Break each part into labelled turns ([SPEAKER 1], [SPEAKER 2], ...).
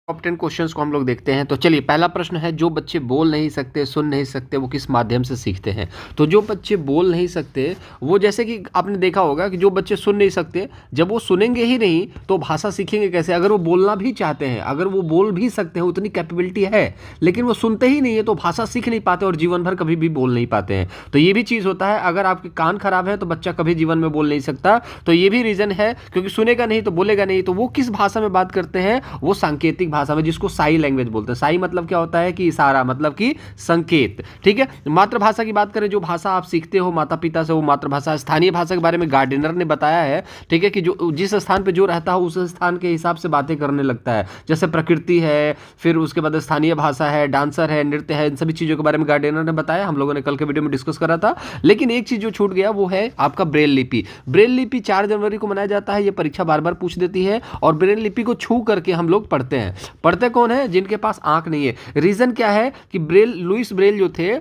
[SPEAKER 1] Top 10 questions को हम लोग देखते हैं। तो चलिए, पहला प्रश्न है, जो बच्चे बोल नहीं सकते, सुन नहीं सकते, वो किस माध्यम से सीखते हैं? तो जो बच्चे बोल नहीं सकते, वो जैसे कि आपने देखा होगा कि जो बच्चे सुन नहीं सकते, जब वो सुनेंगे ही नहीं तो भाषा सीखेंगे कैसे? अगर वो बोलना भी चाहते हैं, अगर वो बोल भी सकते हैं, उतनी कैपेबिलिटी है, लेकिन वो सुनते ही नहीं है, तो भाषा सीख नहीं पाते और जीवन भर कभी भी बोल नहीं पाते हैं। तो ये भी चीज़ होता है, अगर आपके कान खराब है तो बच्चा कभी जीवन में बोल नहीं सकता। तो ये भी रीज़न है, क्योंकि सुनेगा नहीं तो बोलेगा नहीं। तो वो किस भाषा में बात करते हैं? वो सांकेतिक भाषा में, जिसको साई लैंग्वेज बोलते हैं। साई मतलब क्या होता है? कि इशारा, मतलब कि संकेत। ठीक है। मातृभाषा की बात करें, जो भाषा आप सीखते हो माता पिता से, वो मातृभाषा। स्थानीय भाषा के बारे में गार्डनर ने बताया है, ठीक है, कि जो जिस स्थान पे जो रहता है उस स्थान के हिसाब से बातें करने लगता है। जैसे प्रकृति है, फिर उसके बाद स्थानीय भाषा है, डांसर है, नृत्य है, इन सभी चीज़ों के बारे में गार्डनर ने बताया। हम लोगों ने कल के वीडियो में डिस्कस करा था। लेकिन एक चीज़ जो छूट गया वो है आपका ब्रेल लिपि। ब्रेल लिपि 4 जनवरी को मनाया जाता है। ये परीक्षा बार बार पूछ देती है। और ब्रेल लिपि को छू करके हम लोग पढ़ते हैं। पढ़ते कौन है? जिनके पास आंख नहीं है। रीजन क्या है कि लुइस ब्रेल जो थे,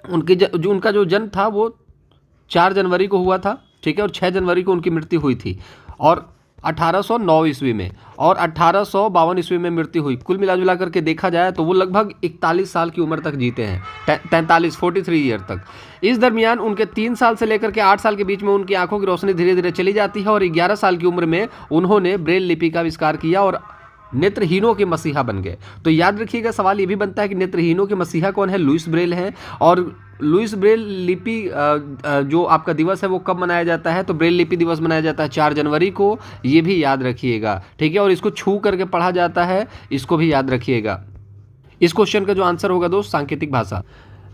[SPEAKER 1] उनका जो जन्म था वो 4 जनवरी को हुआ था, ठीक है, और 6 जनवरी को उनकी मृत्यु हुई थी, और 1809 ईस्वी में, और 1852 ईस्वी में मृत्यु हुई। कुल मिला जुला करके देखा जाए तो वो लगभग 41 साल की उम्र तक जीते हैं, 43 ईयर तक। इस दरमियान उनके 3 साल से लेकर के 8 साल के बीच में उनकी आंखों की रोशनी धीरे धीरे चली जाती है, और 11 साल की उम्र में उन्होंने ब्रेल लिपि का आविष्कार किया और नेत्रहीनों के मसीहा बन गए। तो याद रखिएगा, सवाल ये भी बनता है कि नेत्रहीनों के मसीहा कौन है? लुइस ब्रेल हैं। और लुइस ब्रेल लिपि जो आपका दिवस है वो कब मनाया जाता है? तो ब्रेल लिपि दिवस मनाया जाता है 4 जनवरी को। ये भी याद रखिएगा, ठीक है। और इसको छू करके पढ़ा जाता है, इसको भी याद रखिएगा। इस क्वेश्चन का जो आंसर होगा दोस्त, सांकेतिक भाषा।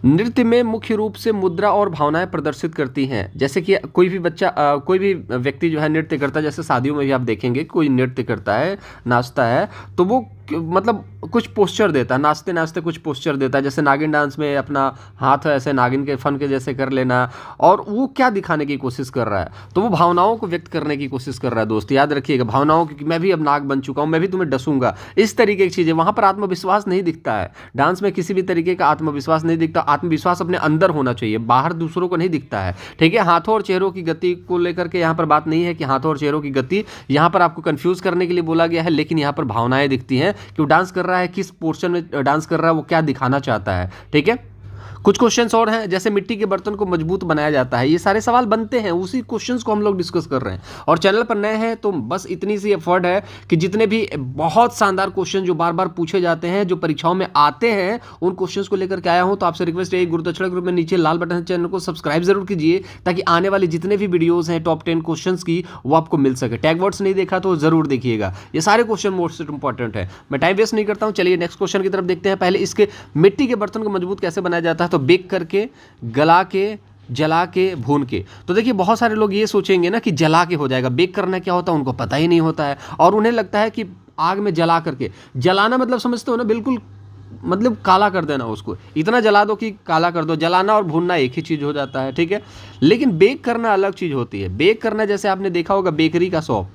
[SPEAKER 1] नृत्य में मुख्य रूप से मुद्रा और भावनाएं प्रदर्शित करती हैं। जैसे कि कोई भी बच्चा, कोई भी व्यक्ति जो है नृत्य करता है, जैसे शादियों में भी आप देखेंगे कोई नृत्य करता है, नाचता है, तो वो मतलब कुछ पोस्चर देता है, नाचते नाचते कुछ पोस्चर देता है। जैसे नागिन डांस में अपना हाथ ऐसे नागिन के फन के जैसे कर लेना, और वो क्या दिखाने की कोशिश कर रहा है? तो वो भावनाओं को व्यक्त करने की कोशिश कर रहा है दोस्त। याद रखिएगा, भावनाओं की, मैं भी अब नाग बन चुका हूँ, मैं भी तुम्हें डसूंगा, इस तरीके की चीज़ें। वहाँ पर आत्मविश्वास नहीं दिखता है। डांस में किसी भी तरीके का आत्मविश्वास नहीं दिखता। आत्मविश्वास अपने अंदर होना चाहिए, बाहर दूसरों को नहीं दिखता है, ठीक है। हाथों और चेहरों की गति को लेकर के यहाँ पर बात नहीं है कि हाथों और चेहरों की गति, यहाँ पर आपको कंफ्यूज करने के लिए बोला गया है, लेकिन यहाँ पर भावनाएं दिखती हैं कि वो डांस कर रहा है, किस पोर्शन में डांस कर रहा है, वो क्या दिखाना चाहता है, ठीक है। कुछ क्वेश्चंस और हैं, जैसे मिट्टी के बर्तन को मजबूत बनाया जाता है। ये सारे सवाल बनते हैं, उसी क्वेश्चंस को हम लोग डिस्कस कर रहे हैं। और चैनल पर नए हैं तो बस इतनी सी एफर्ट है कि जितने भी बहुत शानदार क्वेश्चन जो बार बार पूछे जाते हैं, जो परीक्षाओं में आते हैं, उन क्वेश्चंस को लेकर के आया हूं। तो आपसे रिक्वेस्ट है, गुरुदक्षिणा ग्रुप में नीचे लाल बटन, चैनल को सब्सक्राइब जरूर कीजिए, ताकि आने वाली जितने भी वीडियोज हैं टॉप 10 क्वेश्चन की, वो आपको मिल सके। टैग वर्ड्स नहीं देखा तो जरूर देखिएगा, ये सारे क्वेश्चन मोस्ट इंपॉर्टेंट है। मैं टाइम वेस्ट नहीं करता हूँ, चलिए नेक्स्ट क्वेश्चन की तरफ देखते हैं। पहले इसके मिट्टी के बर्तन को मजबूत कैसे बनाया जाता है? तो बेक करके, गला के, जला के, भून के। तो देखिए, बहुत सारे लोग ये सोचेंगे ना कि जला के हो जाएगा। बेक करना क्या होता है उनको पता ही नहीं होता है, और उन्हें लगता है कि आग में जला करके, जलाना मतलब समझते हो ना, बिल्कुल मतलब काला कर देना, उसको इतना जला दो कि काला कर दो। जलाना और भूनना एक ही चीज़ हो जाता है, ठीक है। लेकिन बेक करना अलग चीज़ होती है। बेक करना, जैसे आपने देखा होगा बेकरी का शॉप,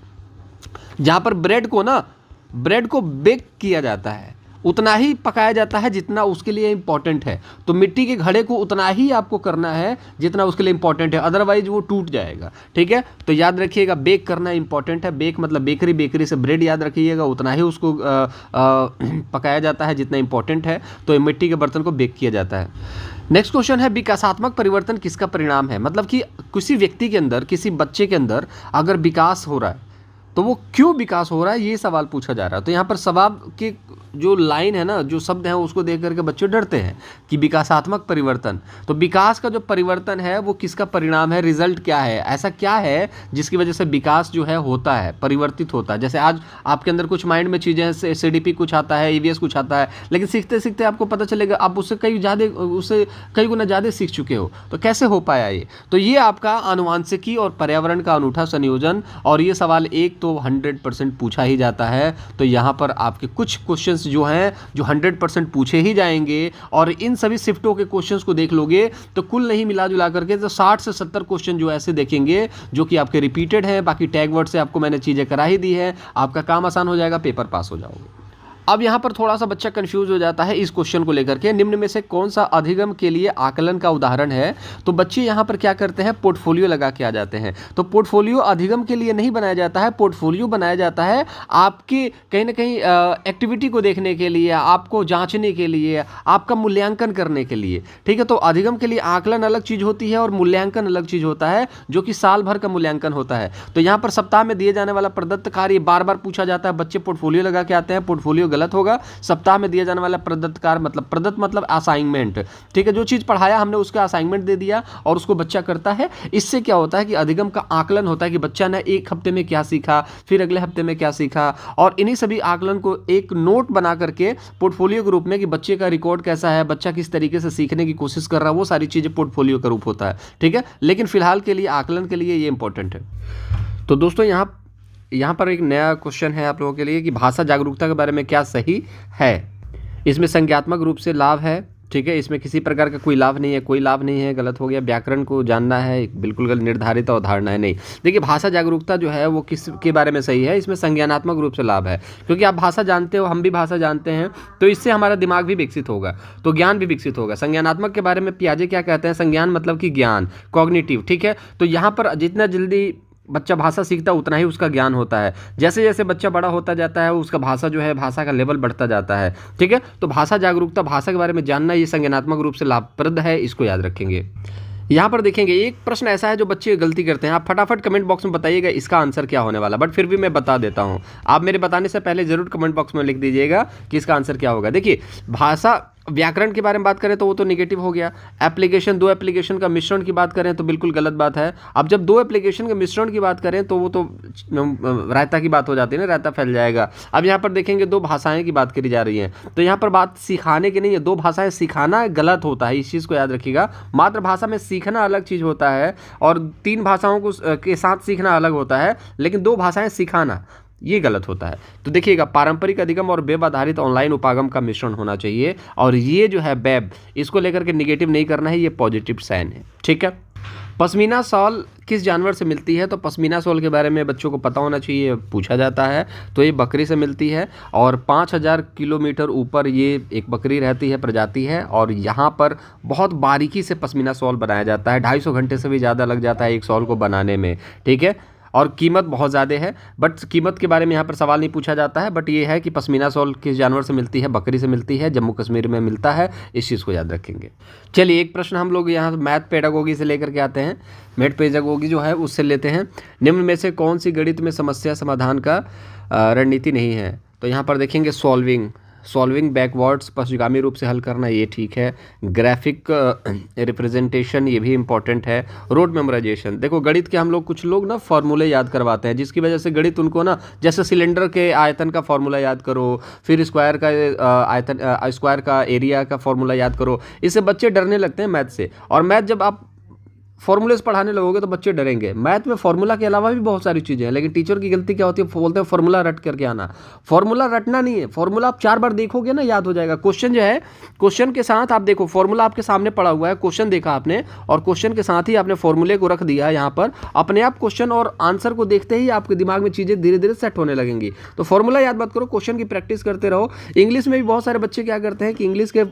[SPEAKER 1] जहाँ पर ब्रेड को बेक किया जाता है, उतना ही पकाया जाता है जितना उसके लिए इंपॉर्टेंट है। तो मिट्टी के घड़े को उतना ही आपको करना है जितना उसके लिए इंपॉर्टेंट है, अदरवाइज वो टूट जाएगा, ठीक है। तो याद रखिएगा, बेक करना इंपॉर्टेंट है। बेक मतलब बेकरी, बेकरी से ब्रेड, याद रखिएगा, उतना ही उसको पकाया जाता है जितना इंपॉर्टेंट है। तो मिट्टी के बर्तन को बेक किया जाता है। नेक्स्ट क्वेश्चन है, विकासात्मक परिवर्तन किसका परिणाम है? मतलब कि किसी व्यक्ति के अंदर, किसी बच्चे के अंदर अगर विकास हो रहा है तो वो क्यों विकास हो रहा है, ये सवाल पूछा जा रहा है। तो यहाँ पर सवाल की जो लाइन है ना, जो शब्द हैं, उसको देख करके बच्चे डरते हैं कि विकासात्मक परिवर्तन। तो विकास का जो परिवर्तन है वो किसका परिणाम है? रिजल्ट क्या है? ऐसा क्या है जिसकी वजह से विकास जो है होता है, परिवर्तित होता है? जैसे आज आपके अंदर कुछ माइंड में चीज़ें हैं, CDP कुछ आता है, EVS कुछ आता है, लेकिन सीखते सीखते आपको पता चलेगा आप उससे कई गुना ज़्यादा सीख चुके हो। तो कैसे हो पाया ये? तो ये आपका आनुवांशिकी और पर्यावरण का अनूठा संयोजन। और ये सवाल एक तो 100% पूछा ही जाता है। तो यहाँ पर आपके कुछ क्वेश्चंस जो हैं जो 100% पूछे ही जाएंगे, और इन सभी शिफ्टों के क्वेश्चंस को देख लोगे तो कुल नहीं मिला जुला करके तो 60 से 70 क्वेश्चन जो ऐसे देखेंगे जो कि आपके रिपीटेड हैं। बाकी टैग वर्ड से आपको मैंने चीज़ें करा ही दी है, आपका काम आसान हो जाएगा, पेपर पास हो जाओगे। अब यहाँ पर थोड़ा सा बच्चा कंफ्यूज हो जाता है इस क्वेश्चन को लेकर के, निम्न में से कौन सा अधिगम के लिए आकलन का उदाहरण है। तो बच्चे यहाँ पर क्या करते हैं, पोर्टफोलियो लगा के आ जाते हैं। तो पोर्टफोलियो अधिगम के लिए नहीं बनाया जाता है, पोर्टफोलियो बनाया जाता है आपके कहीं ना कहीं एक्टिविटी को देखने के लिए, आपको जांचने के लिए, आपका मूल्यांकन करने के लिए। ठीक है, तो अधिगम के लिए आकलन अलग चीज़ होती है और मूल्यांकन अलग चीज़ होता है, जो कि साल भर का मूल्यांकन होता है। तो यहाँ पर सप्ताह में दिए जाने वाला प्रदत्त कार्य बार बार पूछा जाता है, बच्चे पोर्टफोलियो लगा के आते हैं, पोर्टफोलियो गलत होगा। सप्ताह में दिया जाने वाला प्रदत्त कार्य मतलब प्रदत्त मतलब असाइनमेंट। ठीक है, जो चीज़ पढ़ाया हमने उसका असाइनमेंट दे दिया और उसको बच्चा करता है। इससे क्या होता है कि अधिगम का आकलन होता है कि बच्चा ने एक हफ्ते में क्या सीखा, फिर अगले हफ्ते में क्या सीखा, और इन्हीं सभी आकलन को एक नोट बना करके पोर्टफोलियो के रूप में कि बच्चे का रिकॉर्ड कैसा है, बच्चा किस तरीके से सीखने की कोशिश कर रहा है, वो सारी चीज़ें पोर्टफोलियो का रूप होता है। ठीक है, लेकिन फिलहाल के लिए आकलन के लिए ये इंपॉर्टेंट है। तो दोस्तों यहाँ पर एक नया क्वेश्चन है आप लोगों के लिए कि भाषा जागरूकता के बारे में क्या सही है। इसमें संज्ञात्मक रूप से लाभ है। ठीक है, इसमें किसी प्रकार का कोई लाभ नहीं है, कोई लाभ नहीं है, गलत हो गया। व्याकरण को जानना है, बिल्कुल गलत, निर्धारित अवधारणा है, नहीं। देखिए, भाषा जागरूकता जो है वो किस के बारे में सही है, इसमें संज्ञानात्मक रूप से लाभ है, क्योंकि आप भाषा जानते हो, हम भी भाषा जानते हैं, तो इससे हमारा दिमाग भी विकसित होगा, तो ज्ञान भी विकसित होगा। संज्ञानात्मक के बारे में पियाजे क्या कहते हैं, संज्ञान मतलब कि ज्ञान, कॉग्निटिव। ठीक है, तो यहाँ पर जितना जल्दी बच्चा भाषा सीखता है उतना ही उसका ज्ञान होता है। जैसे जैसे बच्चा बड़ा होता जाता है उसका भाषा जो है, भाषा का लेवल बढ़ता जाता है। ठीक है, तो भाषा जागरूकता, भाषा के बारे में जानना, ये संज्ञानात्मक रूप से लाभप्रद है, इसको याद रखेंगे। यहाँ पर देखेंगे एक प्रश्न ऐसा है जो बच्चे गलती करते हैं, आप फटाफट कमेंट बॉक्स में बताइएगा इसका आंसर क्या होने वाला, बट फिर भी मैं बता देता हूँ। आप मेरे बताने से पहले जरूर कमेंट बॉक्स में लिख दीजिएगा कि इसका आंसर क्या होगा। देखिए, भाषा व्याकरण के बारे में बात करें तो वो तो निगेटिव हो गया। एप्लीकेशन, दो एप्लीकेशन का मिश्रण की बात करें तो बिल्कुल गलत बात है। अब जब दो एप्लीकेशन के मिश्रण की बात करें तो वो तो रायता की बात हो जाती है ना, रायता फैल जाएगा। अब यहाँ पर देखेंगे दो भाषाएं की बात करी जा रही हैं, तो यहाँ पर बात सिखाने की नहीं है, दो भाषाएं सिखाना गलत होता है, इस चीज़ को याद रखिएगा। मातृभाषा में सीखना अलग चीज़ होता है और तीन भाषाओं को के साथ सीखना अलग होता है, लेकिन दो भाषाएं सिखाना ये गलत होता है। तो देखिएगा, पारंपरिक अधिगम और वेब आधारित ऑनलाइन उपागम का मिश्रण होना चाहिए, और ये जो है वेब, इसको लेकर के निगेटिव नहीं करना है, ये पॉजिटिव साइन है। ठीक है, पश्मीना शॉल किस जानवर से मिलती है। तो पश्मीना शॉल के बारे में बच्चों को पता होना चाहिए, पूछा जाता है। तो ये बकरी से मिलती है और 5000 किलोमीटर ऊपर ये एक बकरी रहती है, प्रजाति है, और यहाँ पर बहुत बारीकी से पश्मीना शॉल बनाया जाता है। 250 घंटे से भी ज़्यादा लग जाता है एक शॉल को बनाने में। ठीक है, और कीमत बहुत ज़्यादा है, बट कीमत के बारे में यहाँ पर सवाल नहीं पूछा जाता है, बट ये है कि पश्मीना शॉल किस जानवर से मिलती है, बकरी से मिलती है, जम्मू कश्मीर में मिलता है, इस चीज़ को याद रखेंगे। चलिए, एक प्रश्न हम लोग यहाँ मैथ पेडागोगी से लेकर के आते हैं। मैथ पेडागोगी जो है उससे लेते हैं, निम्न में से कौन सी गणित में समस्या समाधान का रणनीति नहीं है। तो यहाँ पर देखेंगे सॉल्विंग बैकवर्ड्स, पश्चिगामी रूप से हल करना, ये ठीक है। ग्राफिक रिप्रेजेंटेशन, ये भी इंपॉर्टेंट है। रोड मेमोराइजेशन, देखो गणित के हम लोग कुछ लोग ना फॉर्मूले याद करवाते हैं, जिसकी वजह से गणित उनको ना, जैसे सिलेंडर के आयतन का फॉर्मूला याद करो, फिर स्क्वायर का आयतन, स्क्वायर का एरिया का फॉर्मूला याद करो। इससे बच्चे डरने लगते हैं मैथ से, और मैथ जब आप फॉर्मूले से पढ़ाने लगोगे तो बच्चे डरेंगे। मैथ में फॉर्मूला के अलावा भी बहुत सारी चीज़ें हैं, लेकिन टीचर की गलती क्या होती है, बोलते हैं फॉर्मूला रट करके आना। फॉर्मूला रटना नहीं है, फॉर्मूला आप 4 बार देखोगे ना याद हो जाएगा। क्वेश्चन जो है, क्वेश्चन के साथ आप देखो, फॉर्मूला आपके सामने पड़ा हुआ है, क्वेश्चन देखा आपने, और क्वेश्चन के साथ ही आपने फॉर्मूले को रख दिया यहाँ पर, अपने आप क्वेश्चन और आंसर को देखते ही आपके दिमाग में चीज़ें धीरे धीरे सेट होने लगेंगी। तो फॉर्मूला याद मत करो, क्वेश्चन की प्रैक्टिस करते रहो। इंग्लिश में भी बहुत सारे बच्चे क्या करते हैं कि इंग्लिश के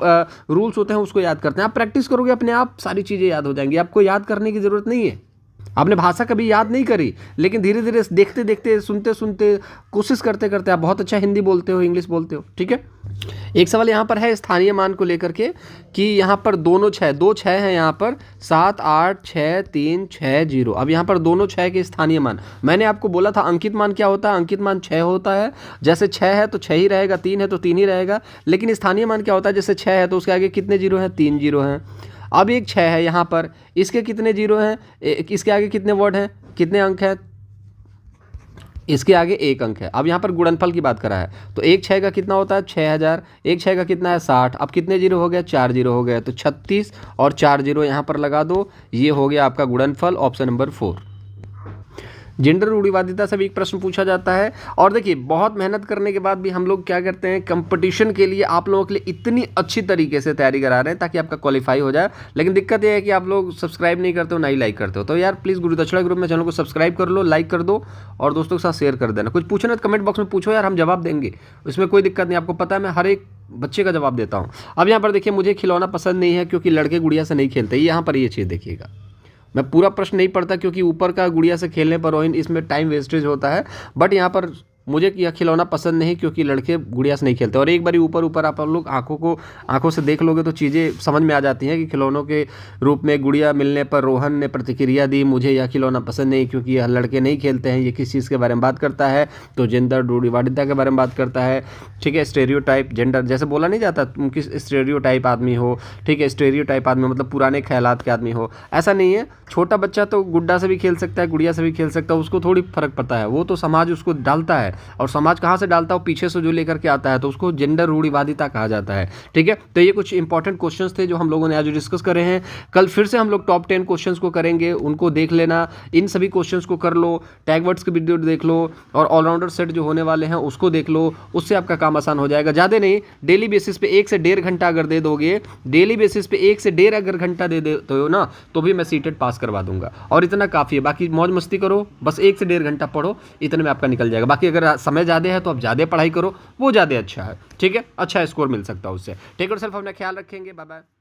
[SPEAKER 1] रूल्स होते हैं उसको याद करते हैं। आप प्रैक्टिस करोगे अपने आप सारी चीज़ें याद हो जाएंगी, आपको याद करने की जरूरत नहीं है। आपने भाषा कभी याद नहीं करी, लेकिन धीरे धीरे देखते देखते, सुनते सुनते, कोशिश करते करते आप बहुत अच्छा हिंदी बोलते हो, इंग्लिश बोलते हो। ठीक है, एक सवाल यहाँ पर है स्थानीय मान को लेकर के कि यहाँ पर दो 6 हैं यहाँ पर, 7 8 6 3 6 0। अब यहाँ पर दोनों 6 के स्थानीय मान, मैंने आपको बोला था अंकित मान क्या होता है, अंकित मान 6 होता है। जैसे 6 है तो 6 ही रहेगा, 3 है तो 3 ही रहेगा, लेकिन स्थानीय मान क्या होता है, जैसे 6 है तो उसके आगे कितने जीरो हैं, 3 जीरो हैं। अब एक 6 है यहाँ पर, इसके कितने जीरो हैं, इसके आगे कितने वर्ड हैं, कितने अंक हैं, इसके आगे 1 अंक है। अब यहाँ पर गुणनफल की बात करा है, तो एक 6 का कितना होता है 6000, एक 6 का कितना है 60। अब कितने जीरो हो गया, 4 जीरो हो गए, तो 36 और 4 जीरो यहाँ पर लगा दो, ये हो गया आपका गुणनफल, ऑप्शन नंबर 4। जेंडर रूढ़िवादिता से भी एक प्रश्न पूछा जाता है। और देखिए बहुत मेहनत करने के बाद भी हम लोग क्या करते हैं, कंपटीशन के लिए आप लोगों के लिए इतनी अच्छी तरीके से तैयारी करा रहे हैं ताकि आपका क्वालिफाई हो जाए, लेकिन दिक्कत यह है कि आप लोग सब्सक्राइब नहीं करते हो, ना ही लाइक करते हो। तो यार प्लीज़ गुरु दक्षिणा ग्रुप में चैनल को सब्सक्राइब कर लो, लाइक कर दो और दोस्तों के साथ शेयर कर देना। कुछ पूछना तो कमेंट बॉक्स में पूछो यार, हम जवाब देंगे, उसमें कोई दिक्कत नहीं। आपको पता है मैं हर एक बच्चे का जवाब देता हूँ। अब यहाँ पर देखिए, मुझे खिलौना पसंद नहीं है क्योंकि लड़के गुड़िया से नहीं खेलते। यहाँ पर ये चीज़ देखिएगा, मैं पूरा प्रश्न नहीं पढ़ता क्योंकि ऊपर का गुड़िया से खेलने पर रोहिन इसमें टाइम वेस्टेज होता है। बट यहाँ पर मुझे यह खिलौना पसंद नहीं क्योंकि लड़के गुड़िया से नहीं खेलते। और एक बारी ऊपर आप लोग आंखों से देख लोगे तो चीज़ें समझ में आ जाती हैं कि खिलौनों के रूप में गुड़िया मिलने पर रोहन ने प्रतिक्रिया दी, मुझे यह खिलौना पसंद नहीं क्योंकि यह लड़के नहीं खेलते हैं। ये किस चीज़ के बारे में बात करता है, तो जेंडर रूढ़िवादिता के बारे में बात करता है। ठीक है, स्टेरियोटाइप जेंडर, जैसे बोला नहीं जाता तुम किस स्टेरियोटाइप आदमी हो। ठीक है, स्टेरियोटाइप आदमी मतलब पुराने ख्यालात के आदमी हो, ऐसा नहीं है। छोटा बच्चा तो गुड्डा से भी खेल सकता है, गुड़िया से भी खेल सकता है, उसको थोड़ी फर्क पड़ता है। वो तो समाज उसको डालता है, और समाज कहाँ से डालता है, पीछे से जो लेकर के आता है, तो उसको जेंडर रूढ़िवादिता कहा जाता है। ठीक है, तो ये कुछ इंपॉर्टेंट क्वेश्चंस थे जो हम लोगों ने आज डिस्कस करे हैं। कल फिर से हम लोग टॉप 10 क्वेश्चंस को करेंगे, उनको देख लेना। इन सभी क्वेश्चंस को कर लो, टैग वर्ड्स की वीडियो देख लो, और ऑलराउंडर सेट जो होने वाले हैं उसको देख लो। उससे आपका काम आसान हो जाएगा। ज़्यादा नहीं, डेली बेसिस पे 1 से 1.5 घंटा अगर दे दोगे, डेली बेसिस पे 1 से 1.5 अगर घंटा दे देते हो ना, तो भी मैं सीटेट पास करवा दूंगा। और इतना काफ़ी है, बाकी मौज मस्ती करो, बस 1 से 1.5 घंटा पढ़ो, इतने में आपका निकल जाएगा। बाकी अगर समय ज़्यादा है तो आप ज़्यादा पढ़ाई करो, वो ज़्यादा अच्छा है। ठीक है, अच्छा स्कोर मिल सकता है उससे। टेक योरसेल्फ, अपना ख्याल रखेंगे। Bye bye.